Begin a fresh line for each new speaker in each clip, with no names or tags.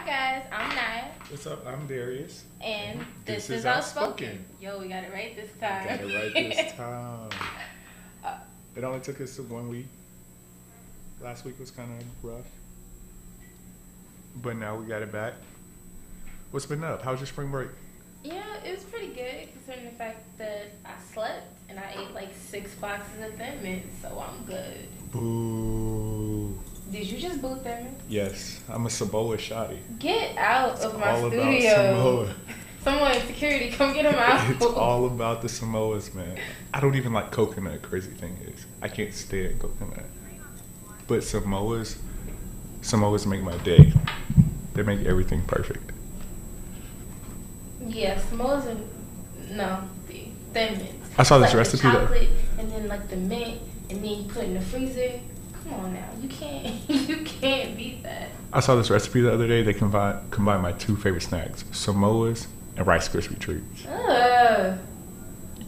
Hi guys, I'm Naya.
What's up? I'm Darius.
And this is
Outspoken.
Outspoken. Yo, we got it right this time.
Got it right this time. It only took us 1 week. Last week was kind of rough. But now we got it back. What's been up? How's your spring break?
Yeah, it was pretty good considering the fact that I slept and I ate like 6 boxes of Thin Mints, so I'm good.
Boo.
Did you just boot Thin Mints?
Yes, I'm a Samoa shotty.
Get out of my
all
studio.
about Samoa.
Someone in security, come get him out.
It's all about the Samoas, man. I don't even like coconut, crazy thing is. I can't stand coconut. But Samoas make my day. They make everything perfect.
Yeah, Samoa's and the Thin Mints.
I saw this
like
recipe
the chocolate, and then like the mint, and then you put it in the freezer. Come on now, you can't beat that.
I saw this recipe the other day. They combine my 2 favorite snacks, Samoas and Rice Krispie treats.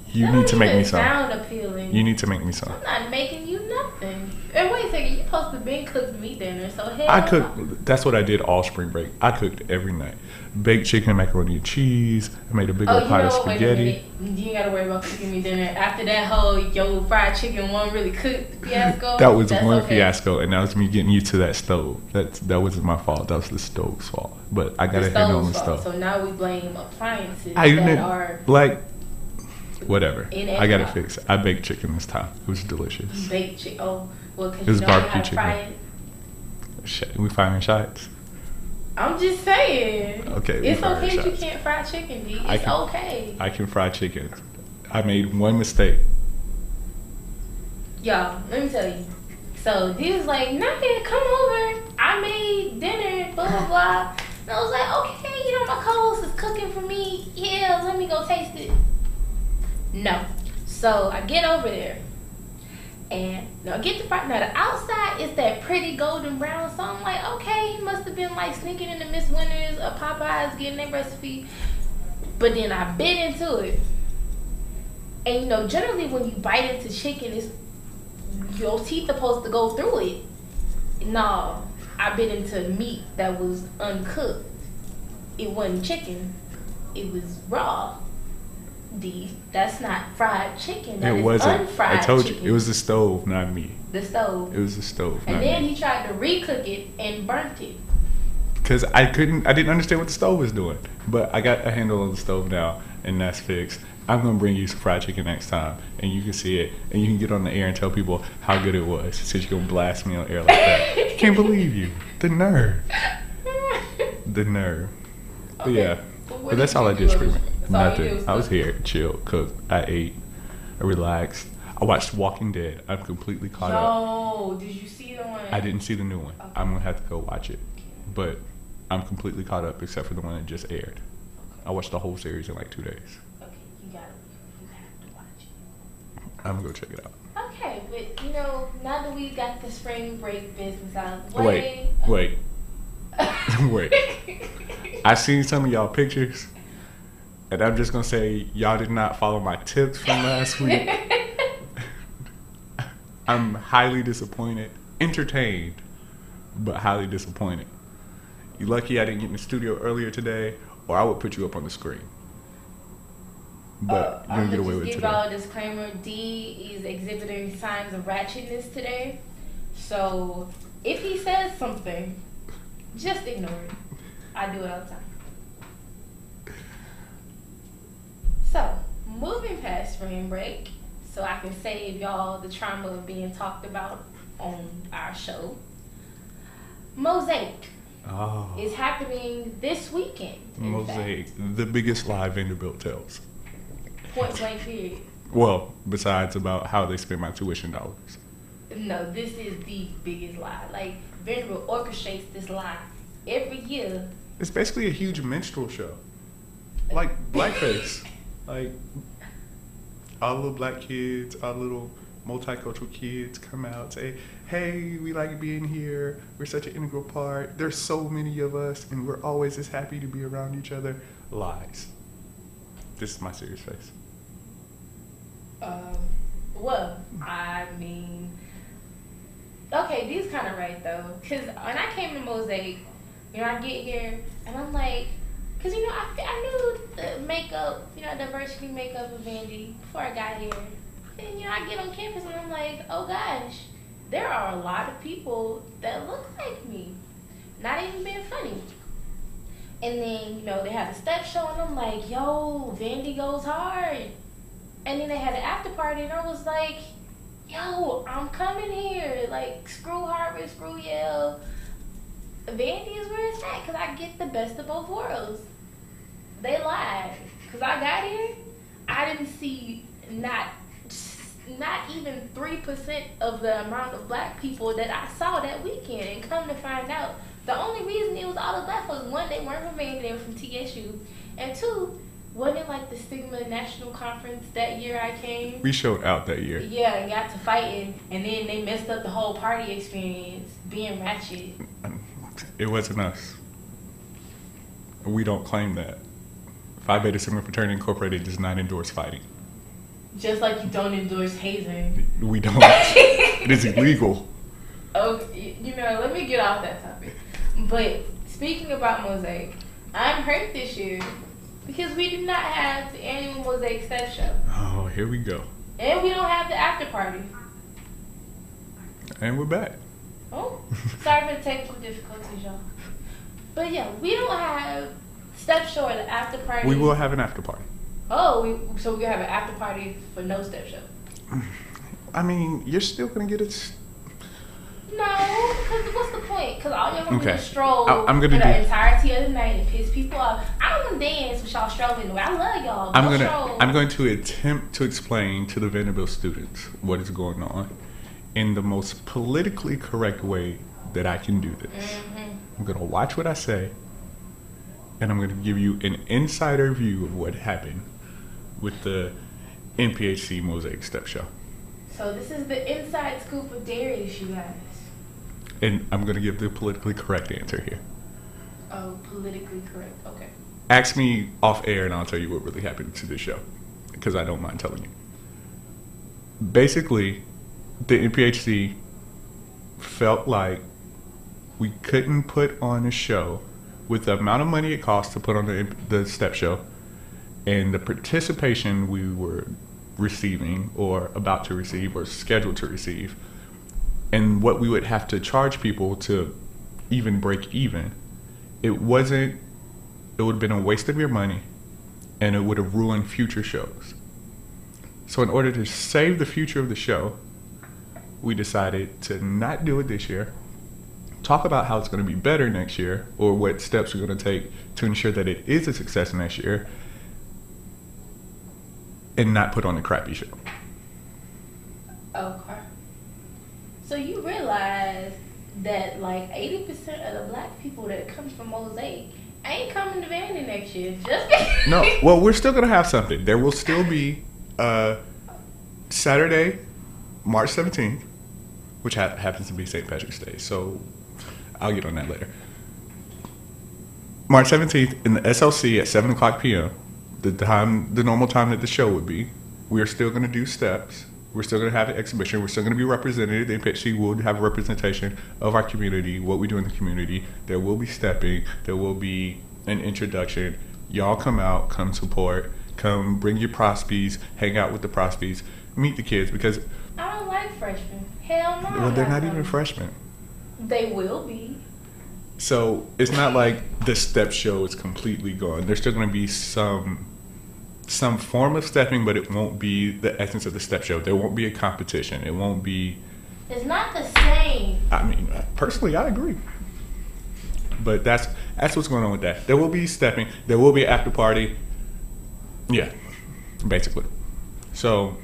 You need to make me some.
Sound appealing.
You need to make me some.
I'm not making you nothing. And wait a second, you supposed to been cooked me dinner, so hell.
I cooked. That's what I did all spring break. I cooked every night. Baked chicken, macaroni and cheese. I made a big old pot of spaghetti.
You ain't gotta worry about cooking me dinner. After that whole fried chicken wasn't really cooked fiasco.
That was one fiasco, and that was me getting used to that stove. That wasn't my fault. That was the stove's fault. But I got a handle on the stove.
So now we blame appliances
whatever. I got it fixed. I baked chicken this time. It was delicious.
Baked chicken. Oh, well, because
it was
you don't know
barbecue
how to fry
chicken.
it.
We firing shots.
I'm just saying.
Okay.
It's okay if you can't fry chicken, D. It's okay.
I can fry chicken. I made one mistake.
Y'all, let me tell you. So D was like, Naya, come over. I made dinner, blah, blah, blah. And I was like, okay, my co-host is cooking for me. Yeah, let me go taste it. No. So I get over there. And now get the part. Now the outside is that pretty golden brown. So I'm like, okay, he must have been like sneaking into Miss Winters or Popeyes getting their recipe. But then I bit into it. And generally when you bite into chicken, it's your teeth are supposed to go through it. No, I bit into meat that was uncooked. It wasn't chicken. It was raw. That's not fried chicken. That
it wasn't.
Unfried
I told
chicken.
you, it was the stove, not me.
The stove.
It was the stove.
And then he tried to recook it and burnt it.
Because I didn't understand what the stove was doing. But I got a handle on the stove now, and that's fixed. I'm gonna bring you some fried chicken next time, and you can see it, and you can get on the air and tell people how good it was. Since you're gonna blast me on air like that, can't believe you. The nerve. The nerve. But
okay.
yeah. But that's all I did spring break. Nothing. I was here, chilled, cooked. I ate. I relaxed. I watched Walking Dead. I'm completely caught up.
Did you see the one?
I didn't see the new one.
Okay.
I'm gonna have to go watch it. But I'm completely caught up except for the one that just aired.
Okay.
I watched the whole series in like 2 days.
Okay, you have to watch it.
I'm gonna go check it out.
Okay, but now that we got the spring break business out of the way.
Wait. I seen some of y'all pictures, and I'm just gonna say y'all did not follow my tips from last week. I'm highly disappointed, entertained, but highly disappointed. You lucky I didn't get in the studio earlier today, or I would put you up on the screen. But you're gonna get away with it today.
Give y'all a disclaimer: D is exhibiting signs of ratchetness today, so if he says something, just ignore it. I do it all the time. So, moving past spring break, so I can save y'all the trauma of being talked about on our show. Mosaic is happening this weekend.
Mosaic, the biggest lie Vanderbilt tells.
Point blank period.
Well, besides about how they spend my tuition dollars.
No, this is the biggest lie. Like, Vanderbilt orchestrates this lie every year.
It's basically a huge minstrel show. Like blackface. Like, all little black kids, all little multicultural kids come out, say, hey, we like being here. We're such an integral part. There's so many of us, and we're always as happy to be around each other. Lies. This is my serious face.
Well, I mean, okay, these kind of right though, because when I came to Mosaic, You know, I get here and I'm like, cause you know I knew the makeup, you know, diversity makeup of Vandy before I got here. And you know, I get on campus and I'm like, oh gosh, there are a lot of people that look like me. Not even being funny. And then, you know, they had a step show and I'm like, yo, Vandy goes hard. And then they had an after party and I was like, yo, I'm coming here. Like, screw Harvard, screw Yale. Vandy is where it's at because I get the best of both worlds. They lied. Because I got here, I didn't see not even 3% of the amount of black people that I saw that weekend. And come to find out, the only reason it was all the black was, one, they weren't from Vandy, they were from TSU. And two, wasn't it like the Stigma National Conference that year I came?
We showed out that year.
Yeah, and got to fighting, and then they messed up the whole party experience, being ratchet.
It wasn't us. We don't claim that. Phi Beta Sigma Fraternity Incorporated does not endorse fighting.
Just like you don't endorse hazing.
We don't. It is illegal.
Okay, you know, let me get off that topic. But speaking about Mosaic, I'm hurt this year because we do not have the annual Mosaic Step Show.
Oh, here we go.
And we don't have the after party.
And we're back.
Oh, sorry for the technical difficulties, y'all. But yeah, we don't have Step Show or the after party.
We will have an after party.
Oh, so we're going to have an after party for no Step Show.
I mean, you're still going to get it.
No, because what's the point? Because all y'all going to do is stroll
I'm
for
gonna
the entirety of the night and piss people off. I don't want to dance with y'all strolling. I love y'all.
I'm going to attempt to explain to the Vanderbilt students what is going on in the most politically correct way that I can do this. Mm-hmm. I'm going to watch what I say, and I'm going to give you an insider view of what happened with the NPHC Mosaic Step Show.
So this is the inside scoop of Darius, you guys.
And I'm going to give the politically correct answer here.
Oh, politically correct. Okay.
Ask me off air and I'll tell you what really happened to this show, because I don't mind telling you. Basically, the NPHC felt like we couldn't put on a show with the amount of money it costs to put on the step show and the participation we were receiving or about to receive or scheduled to receive, and what we would have to charge people to even break even. It would have been a waste of your money, and it would have ruined future shows. So in order to save the future of the show, we decided to not do it this year, talk about how it's going to be better next year, or what steps we're going to take to ensure that it is a success next year, and not put on a crappy show.
Okay. So you realize that like 80% of the black people that come from Mosaic ain't coming to Vandy next year. Just
No, well, we're still going to have something. There will still be Saturday, March 17th, which happens to be St. Patrick's Day. So I'll get on that later. March 17th in the SLC at 7 o'clock p.m., the normal time that the show would be. We are still going to do steps. We're still going to have an exhibition. We're still going to be represented. The NPHC will have a representation of our community, what we do in the community. There will be stepping. There will be an introduction. Y'all come out, come support, come bring your prospies, hang out with the prospies, meet the kids, because
I don't like freshmen. Hell no.
Well, they're not even freshmen.
They will be.
So it's not like the step show is completely gone. There's still going to be some form of stepping, but it won't be the essence of the step show. There won't be a competition. It won't be.
It's not the same.
I mean, personally, I agree. But that's what's going on with that. There will be stepping. There will be an after party. Yeah, basically. So.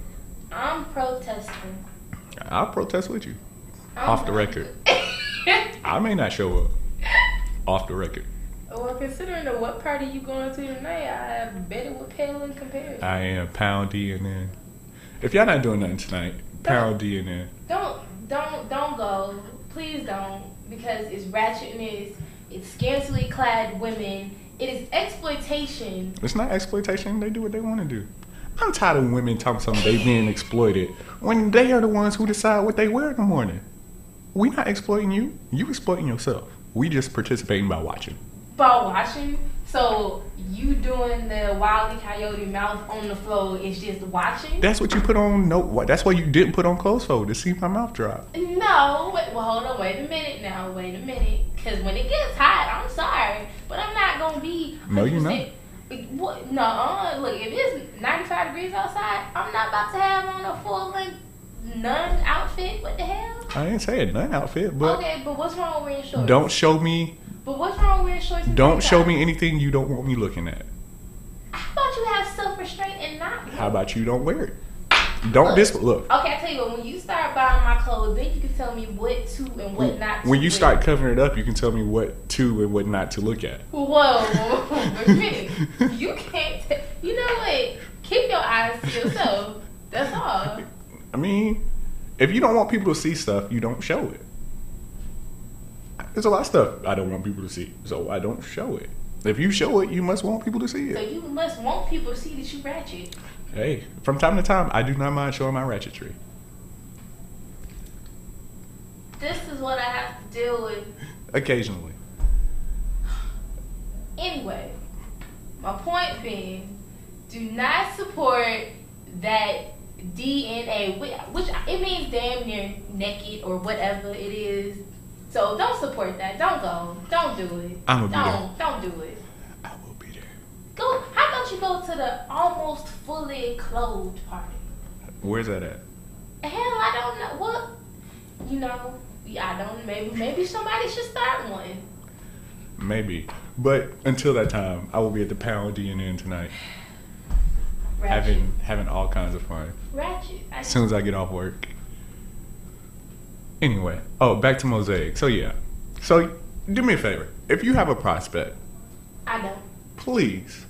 I'm protesting.
I'll protest with you. Off the record. I may not show up. Off the record.
Well, considering what party you going to tonight, I bet it would pale in comparison.
I am pound D and then. If y'all not doing nothing tonight, pound D and then.
Don't go. Please don't. Because it's ratchetness. It's scantily clad women. It is exploitation.
It's not exploitation. They do what they want to do. I'm tired of women talking something they being exploited when they are the ones who decide what they wear in the morning. We not exploiting you. You exploiting yourself. We just participating by watching.
By watching? So you doing the Wile E. Coyote mouth on the floor is just watching?
That's what you put on. No, that's why you didn't put on clothes fold to see my mouth drop.
No, well, hold on, wait a minute now, because when it gets hot, I'm sorry, but I'm not gonna be.
No, you're not.
What? No, look, if it's 95 degrees outside, I'm not about to have on a full length nun outfit. What the hell?
I didn't say a nun outfit, but
okay, but what's wrong with wearing shorts?
Don't show me.
But what's wrong with wearing shorts?
Don't show me anything you don't want me looking at.
How about you have self-restraint and not?
How about you don't wear it? Don't look.
Okay, I tell you what. When you start buying my clothes, then you can tell me what to and what not to.
When you start covering it up, you can tell me what to and what not to look at.
Whoa, wait a minute. You can't. You know what? Keep your eyes to yourself. That's all.
I mean, if you don't want people to see stuff, you don't show it. There's a lot of stuff I don't want people to see, so I don't show it. If you show it, you must want people to see it.
So you must want people to see that you ratchet.
Hey, from time to time, I do not mind showing my ratchetry.
This is what I have to deal with.
Occasionally.
Anyway, my point being, do not support that DNA, which it means damn near naked or whatever it is. So don't support that. Don't go. Don't do it.
I'm gonna be there.
Don't do it.
I will be there.
Go. How about you go to the almost fully clothed party?
Where's that at?
Hell, I don't know. What? You know, I don't. Maybe somebody should start one.
Maybe, but until that time, I will be at the Pound DNN tonight,
Ratchet.
having all kinds of fun.
Ratchet.
As soon as I get off work. Anyway, back to Mosaic. So yeah, so do me a favor. If you have a prospect,
I don't.
Please.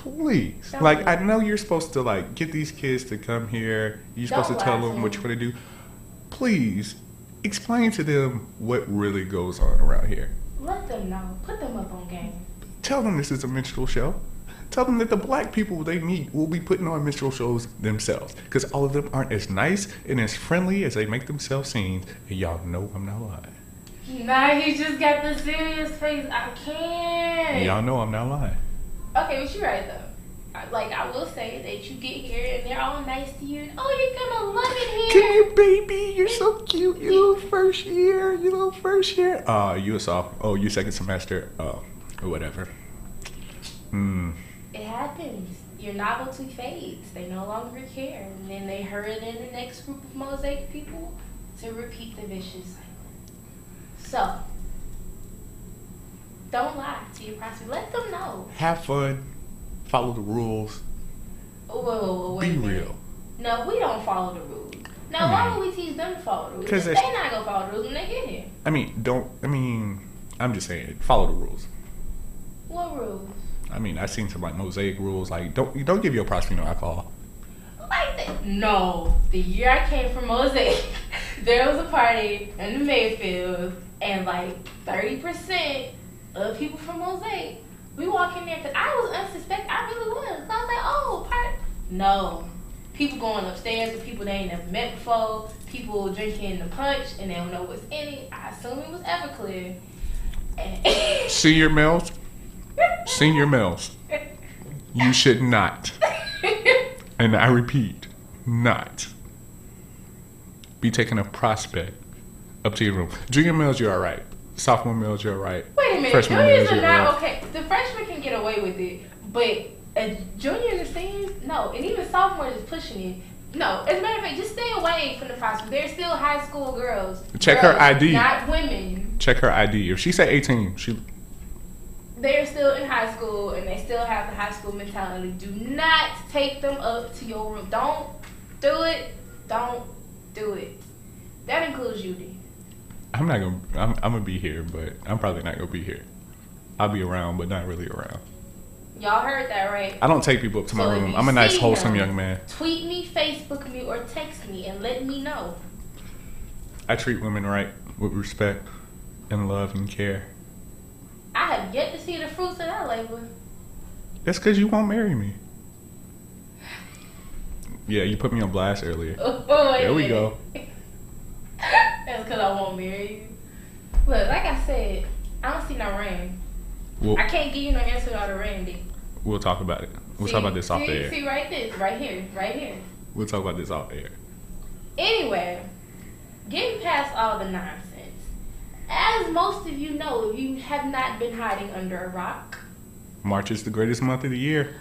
Don't
Like,
do
I know you're supposed to like get these kids to come here. You're supposed to tell them what you're gonna do. Please explain to them what really goes on around here.
Let them know. Put them up on game.
Tell them this is a minstrel show. Tell them that the black people they meet will be putting on minstrel shows themselves. Because all of them aren't as nice and as friendly as they make themselves seem. And y'all know I'm not lying.
Nah, you just got the serious face. I can't.
And y'all know I'm not lying.
Okay, but you're right, though. Like, I will say that you get here and they're all nice to you. And, oh, you're going to love it here.
Come here, baby. You're so cute. You little first year. You a sophomore. Oh, you second semester. Oh, whatever.
It happens. Your novelty fades. They no longer care. And then they herd in the next group of Mosaic people to repeat the vicious cycle. So, don't lie to your prospect. Let them know.
Have fun. Follow the rules.
Whoa,
Be real.
No, we don't follow the rules. Now, why would we teach them to follow the rules? Because they're not going to follow the rules when they get here.
I'm just saying, follow the rules.
What rules?
I've seen some like Mosaic rules, like don't give your prospect no alcohol.
Like that? No. The year I came from Mosaic, there was a party in the Mayfield, and like 30% of people from Mosaic, we walk in there because I was unsuspecting. I really was. I was like, oh, party. No. People going upstairs with people they ain't never met before. People drinking the punch and they don't know what's in it. I assume it was Everclear.
Senior males, you should not, and I repeat, not be taking a prospect up to your room. Junior males, you're all right. Sophomore males, you're all right.
Wait a minute.
Freshman
Juniors
males,
are not
right.
okay. The freshmen can get away with it, but juniors and seniors, no. And even sophomores is pushing it. No. As a matter of fact, just stay away from the prospect. They're still high school girls.
Check her ID.
Not women.
Check her ID. If she say 18,
they're still in high school and they still have the high school mentality. Do not take them up to your room. Don't do it. Don't do it. That includes you, D.
I'm gonna be here, but I'm probably not gonna be here. I'll be around, but not really around.
Y'all heard that, right?
I don't take people up to my room. I'm a nice, wholesome young man.
Tweet me, Facebook me, or text me and let me know.
I treat women right, with respect and love and care.
I have yet to see the fruits of that labor.
That's because you won't marry me. Yeah, you put me on blast earlier.
Oh,
there we go.
That's because I won't marry you. Look, like I said, I don't see no rain.
Well,
I can't give you no answer without a Randy.
we'll talk about it. We'll talk about this off the air.
See, right here.
We'll talk about this off the air.
Anyway, getting past all the nonsense. As most of you know, if you have not been hiding under a rock.
March is the greatest month of the year.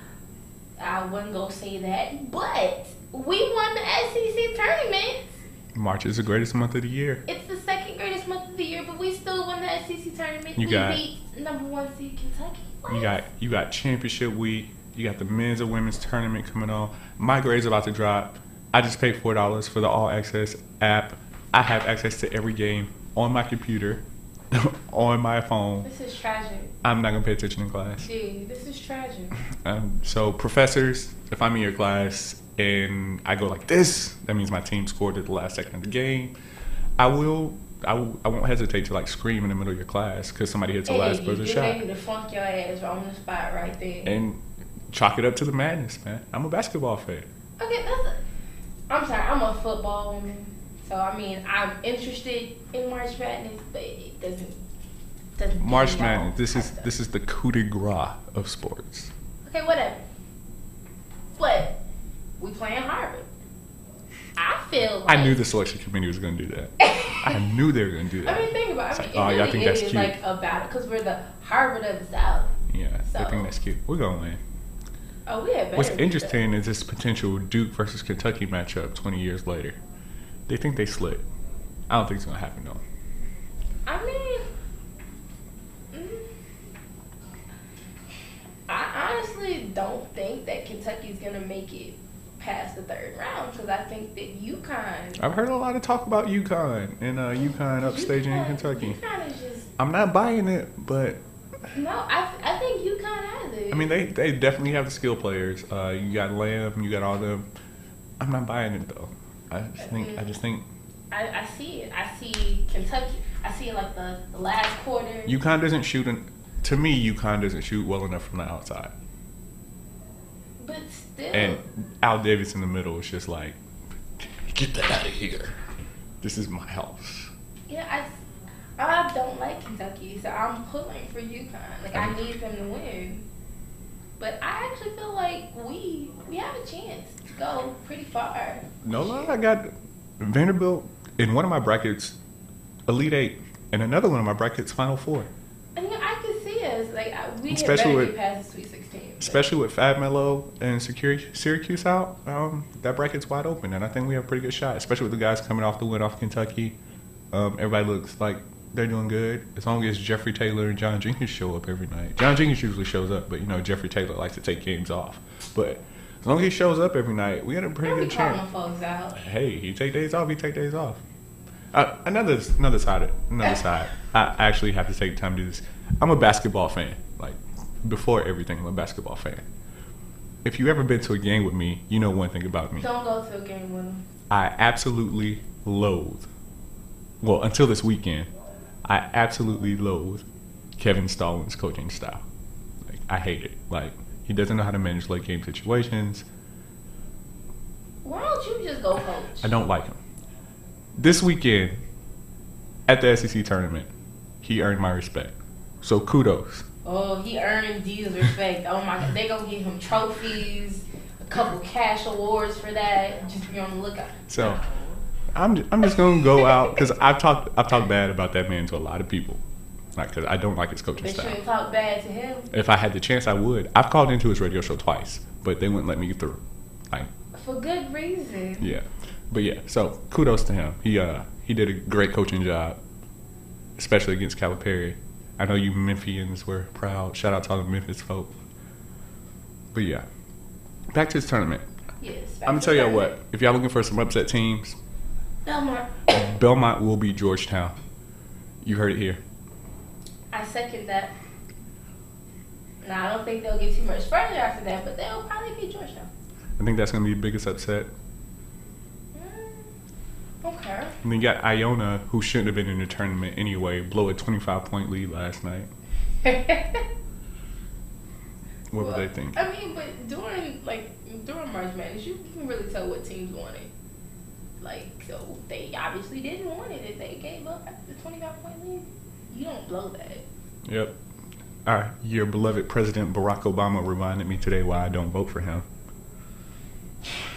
I wouldn't go say that, but we won the SEC tournament.
March is the greatest month of the year.
It's the second greatest month of the year, but we still won the SEC tournament. We beat number 1 seed Kentucky. What?
You got championship week. You got the men's and women's tournament coming on. My grade's about to drop. I just paid $4 for the All Access app. I have access to every game on my computer, on my phone.
This is tragic.
I'm not gonna pay attention in class.
Dude, this is tragic.
So professors, if I'm in your class and I go like this, that means my team scored at the last second of the game. I won't hesitate to like scream in the middle of your class because somebody hits the last buzzer shot.
Hey, you to flunk your ass on the spot right there.
And chalk it up to the madness, man. I'm a basketball fan.
Okay, I'm sorry, I'm a football woman. So, I mean, I'm interested in March Madness, but it doesn't
March Madness, this is the coup de grace of sports.
Okay, whatever. But we playing Harvard. I feel like...
I knew the selection committee was going to do that. I knew they were going to do that.
I mean, think about it.
Like, y'all think that's cute.
Like about it because we're the Harvard of the South.
Yeah,
so.
I think that's cute. We're going to win.
Oh, we had better.
What's interesting is this potential Duke versus Kentucky matchup 20 years later. They think they slid. I don't think it's going to happen, though.
I mean, I honestly don't think that Kentucky's going to make it past the third round because I think that UConn...
I've heard a lot of talk about UConn and UConn upstaging in Kentucky.
UConn is just...
I'm not buying it, but...
No, I think UConn has it.
I mean, they definitely have the skill players. You got Lamb, you got all them. I'm not buying it, though. I just think...
I see it. I see Kentucky. I see it like the last quarter.
UConn doesn't shoot... To me, UConn doesn't shoot well enough from the outside.
But still...
And Al Davis in the middle is just like, get that out of here. This is my house.
Yeah, I don't like Kentucky, so I'm pulling for UConn. Like, I need them to win. But I actually feel like we have a chance to go pretty far.
No lie, I got Vanderbilt in one of my brackets, Elite Eight, and another one of my brackets, Final Four.
And I could see us. Like, we had
Especially
better
with-
get past the Sweet 16.
Especially with Fab Melo and Syracuse out, that bracket's wide open, and I think we have a pretty good shot, especially with the guys coming off the win off Kentucky. Everybody looks like they're doing good as long as Jeffrey Taylor and John Jenkins show up every night. John Jenkins usually shows up, but Jeffrey Taylor likes to take games off. But as long as he shows up every night, we got a pretty good chance.
Folks out.
Hey, he take days off. Another side. I actually have to take time to do this. I'm a basketball fan. Like, before everything, I'm a basketball fan. If you ever been to a game with me, you know one thing about me.
Don't go to a game with them.
I absolutely loathe. Well, until this weekend, I absolutely loathe Kevin Stallman's coaching style. Like, I hate it. Like, he doesn't know how to manage late game situations.
Why don't you just go coach?
I don't like him. This weekend, at the SEC tournament, he earned my respect. So kudos.
Oh, he earned D's respect. Oh my God, they gonna give him trophies, a couple cash awards for that. Just be on the lookout.
So, I'm just gonna go out because I've talked bad about that man to a lot of people, like because I don't like his coaching
They
style.
shouldn't talk bad to him.
If I had the chance, I would. I've called into his radio show twice, but they wouldn't let me through. Like,
For good reason.
yeah, but yeah. So kudos to him. He did a great coaching job, especially against Calipari. I know you Memphians were proud. Shout out to all the Memphis folk. But yeah, back to this tournament.
Yes.
I'm gonna tell y'all what. If y'all looking for some upset teams, Belmont will beat Georgetown. You heard it here.
I second that. Now, I don't think they'll get too much further after that, but they'll probably beat Georgetown.
I think that's gonna be the biggest upset.
Okay.
And then you got Iona, who shouldn't have been in the tournament anyway, blow a 25-point lead last night. What would they think?
I mean, but during March Madness, you can really tell what teams want it. Like, so they obviously didn't want it if they gave up after the 25-point lead. You don't blow that.
Yep. Your beloved President Barack Obama reminded me today why I don't vote for him.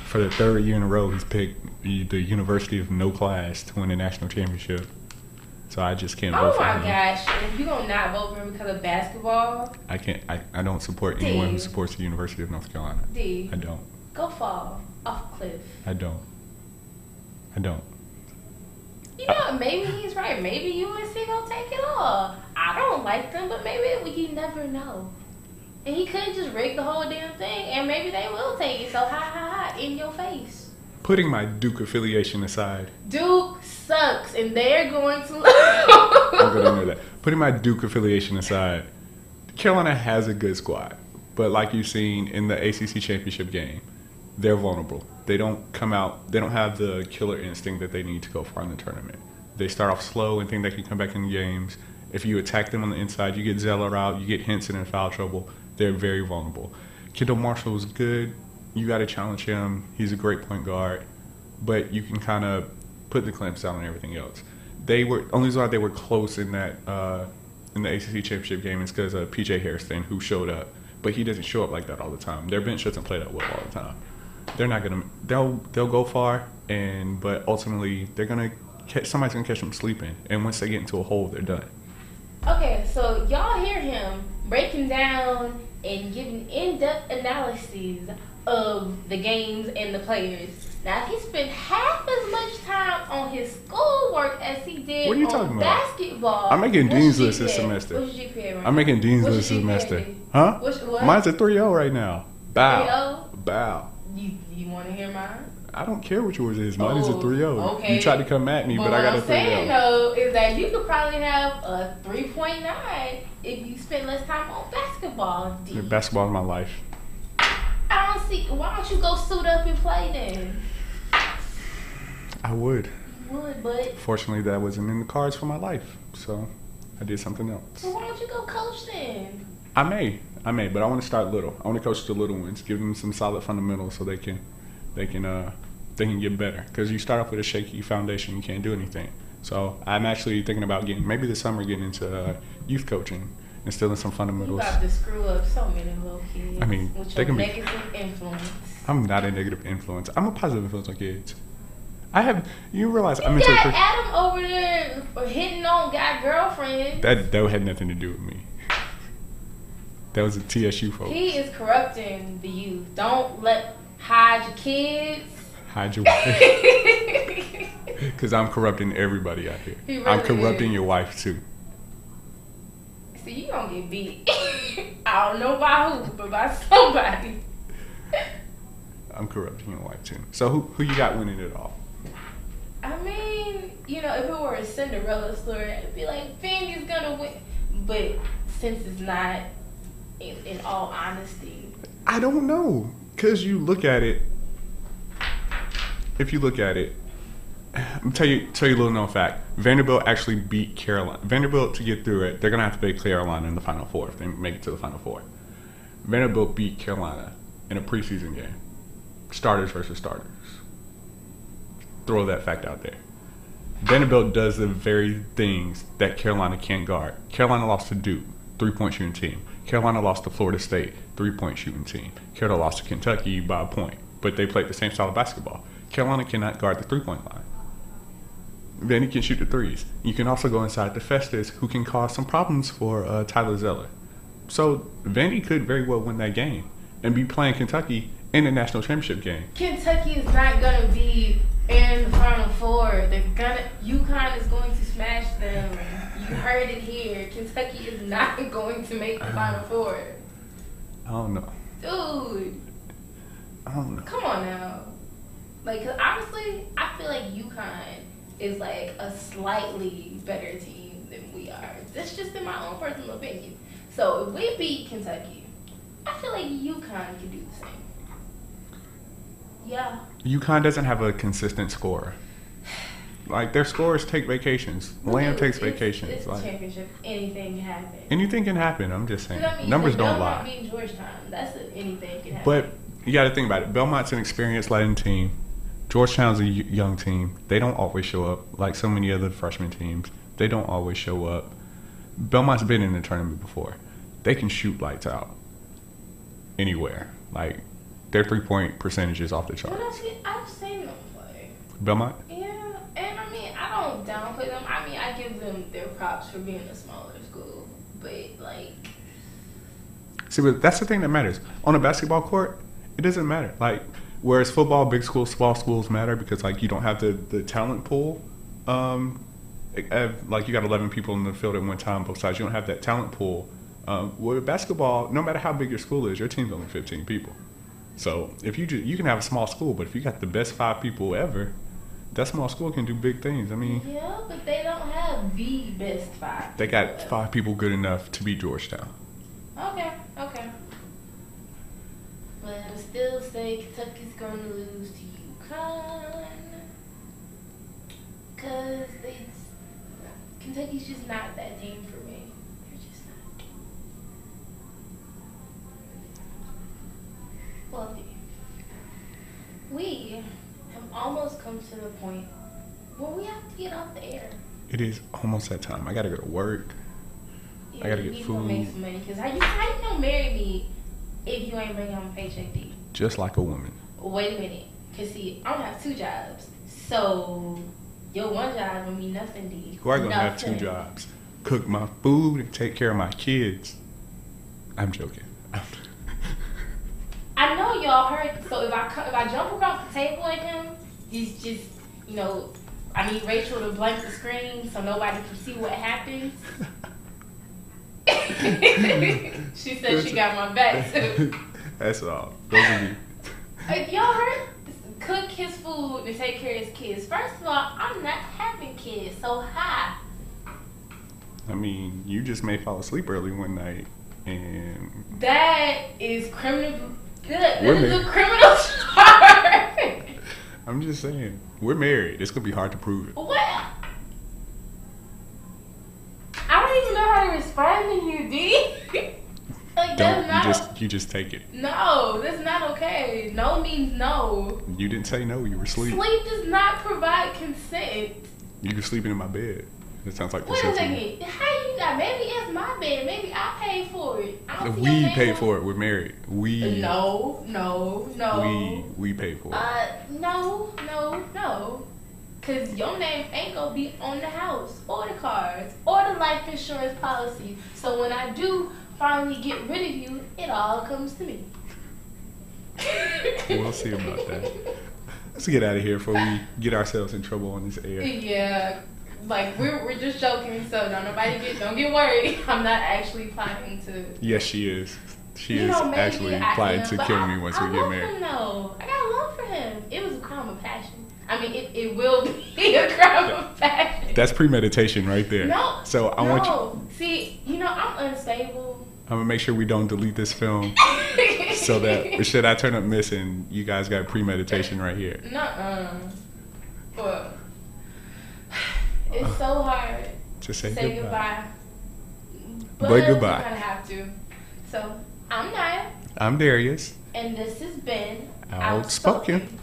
For the third year in a row, he's picked the University of no class to win a national championship. So I just can't vote for him.
Oh my gosh! If you gonna not vote for him because of basketball,
I can't. I don't support anyone who supports the University of North Carolina. I don't.
Go fall off a cliff.
I don't.
You know, maybe he's right. Maybe UNC gonna take it all. I don't like them, but maybe you never know. And he could just rig the whole damn thing, and maybe they will take it. So ha, in your face.
Putting my Duke affiliation aside.
Duke sucks, and they're going to.
I'm gonna know that. Putting my Duke affiliation aside, Carolina has a good squad, but like you've seen in the ACC championship game, they're vulnerable. They don't come out. They don't have the killer instinct that they need to go far in the tournament. They start off slow and think they can come back in the games. If you attack them on the inside, you get Zeller out, you get Henson in foul trouble. They're very vulnerable. Kendall Marshall is good. You got to challenge him. He's a great point guard, but you can kind of put the clamps down on everything else. They were only reason why they were close in that in the ACC championship game is because of PJ Harrison, who showed up, but he doesn't show up like that all the time. Their bench doesn't play that well all the time. They're not gonna. They'll go far, but ultimately they're gonna somebody's gonna catch them sleeping, and once they get into a hole, they're done.
Okay, so y'all hear him breaking down and giving in-depth analyses of the games and the players. Now, if he spent half as much time on his schoolwork as he did on basketball.
I'm making Dean's List this semester.
What's your GPA right
I'm making Dean's List this semester. Huh?
What?
Mine's a 3.0 right now. Bow.
3.0?
Bow.
You want to hear mine?
I don't care what yours is. Mine is a 3.0.
Okay.
You tried to come at me, but I got a 3.0.
What I'm saying, though, is that you could probably have a 3.9 if you spend less time on basketball.
Basketball is my life.
I don't see. Why don't you go suit up and play then?
I would.
You would, but
fortunately, that wasn't in the cards for my life, so I did something else.
So why don't you go coach then?
I may, but I want to start little. I want to coach the little ones, give them some solid fundamentals so they can get better. Because you start off with a shaky foundation, you can't do anything. So I'm actually thinking about maybe this summer getting into youth coaching, instilling some fundamentals.
You about to screw up so many little kids.
I mean,
with
they
your
can
negative influence.
I'm not a negative influence. I'm a positive influence on kids. You realize I'm
into
a
Adam over there hitting on guy girlfriend.
That had nothing to do with me. That was a TSU folks.
He is corrupting the youth. Don't hide your kids.
Hide your wife. Because I'm corrupting everybody out here. Really I'm corrupting your wife too.
See, you gonna get beat. I don't know by who, but by somebody.
I'm corrupting your wife too. So who you got winning it all?
I mean, if it were a Cinderella story, it'd be like Vandy's gonna win. But since it's not, in all honesty,
I don't know. Because you look at it. If you look at it, I'll tell you a little known fact. Vanderbilt actually beat Carolina. Vanderbilt, to get through it, they're going to have to beat Carolina in the Final Four if they make it to the Final Four. Vanderbilt beat Carolina in a preseason game. Starters versus starters. Throw that fact out there. Vanderbilt does the very things that Carolina can't guard. Carolina lost to Duke, 3-point shooting team. Carolina lost to Florida State, 3-point shooting team. Carolina lost to Kentucky by a point, but they played the same style of basketball. Carolina cannot guard the 3-point line. Vandy can shoot the threes. You can also go inside the Festus, who can cause some problems for Tyler Zeller. So Vandy could very well win that game and be playing Kentucky in the national championship game.
Kentucky is not going to be in the Final Four. UConn is going to smash them. You heard it here. Kentucky is not going to make the Final Four.
I don't know.
Dude.
I don't know.
Come on now. Cause honestly, I feel like UConn is like a slightly better team than we are. That's just in my own personal opinion. So if we beat Kentucky, I feel like UConn can do the same. Yeah.
UConn doesn't have a consistent scorer. Their scorers take vacations. Lamb takes vacations.
It's a championship. Anything can happen.
Anything can happen. I'm just saying. Numbers don't lie.
Belmont beating Georgetown. That's anything can happen.
But you got to think about it. Belmont's an experienced Latin team. Georgetown's a young team. They don't always show up like so many other freshman teams. They don't always show up. Belmont's been in the tournament before. They can shoot lights out anywhere. Like, their 3-point percentage is off the charts.
I've seen them play.
Belmont?
Yeah, and I mean, I don't downplay them. I mean, I give them their props for being a smaller school. But, like...
See, but that's the thing that matters. On a basketball court, it doesn't matter. Like, whereas football, big schools, small schools matter because, like, you don't have the talent pool. Like, you got 11 people in the field at one time, both sides. You don't have that talent pool. With basketball, no matter how big your school is, your team's only 15 people. So if you can have a small school, but if you got the best 5 people ever, that small school can do big things. I mean,
yeah, but they don't have the best 5.
They got 5 people good enough to beat Georgetown.
Okay. But I still say Kentucky's going to lose to UConn because Kentucky's just not that team for me. They're just not. Well, we have almost come to the point where we have to get off the air.
It is almost that time. I gotta go to work.
Yeah,
I gotta get
you
food.
Gonna make some money because how you gonna marry me if you ain't bringing home a paycheck to you?
Just like a woman.
Wait a minute, cause see, I don't have 2 jobs, so your one job don't mean nothing to you.
Who are gonna have 2 jobs? Cook my food and take care of my kids. I'm joking.
I know y'all heard. So if I jump across the table at him, he's just I need Rachel to blank the screen so nobody can see what happens. She said she got my back too.
That's all. Those are me.
Y'all heard? Cook his food and take care of his kids. First of all, I'm not having kids, so hi.
I mean, you just may fall asleep early one night, and
that is criminal. That is a criminal charge.
I'm just saying, we're married. It's gonna be hard to prove it.
What? I don't even know how to respond to you, D. Like,
you just take it.
No, that's not okay. No means no.
You didn't say no. You were asleep.
Sleep does not provide consent.
You were sleeping in my bed. It sounds like
Wait a second. How you got? Maybe it's my bed. Maybe I paid for it.
We paid for it. We're married. We.
No.
We paid for it.
No. Cause your name ain't gonna be on the house or the cars or the life insurance policy. So when I do finally get rid of you, it all comes to me.
We'll see about that. Let's get out of here before we get ourselves in trouble on this air.
Yeah, like we're just joking, so don't get worried. I'm not actually planning to.
Yes, she is. She is actually planning to kill me once we get married.
No, I got love for him. It was a crime of passion. I mean, it will be a crime of passion.
That's premeditation right there.
No.
So I want you.
See, I'm unstable.
I'm gonna make sure we don't delete this film, so that should I turn up missing, you guys got premeditation right here.
Nuh-uh. Well, it's so hard
to say
goodbye.
But goodbye.
We're gonna have to. So I'm Naya.
I'm Darius.
And this has been
Outspoken.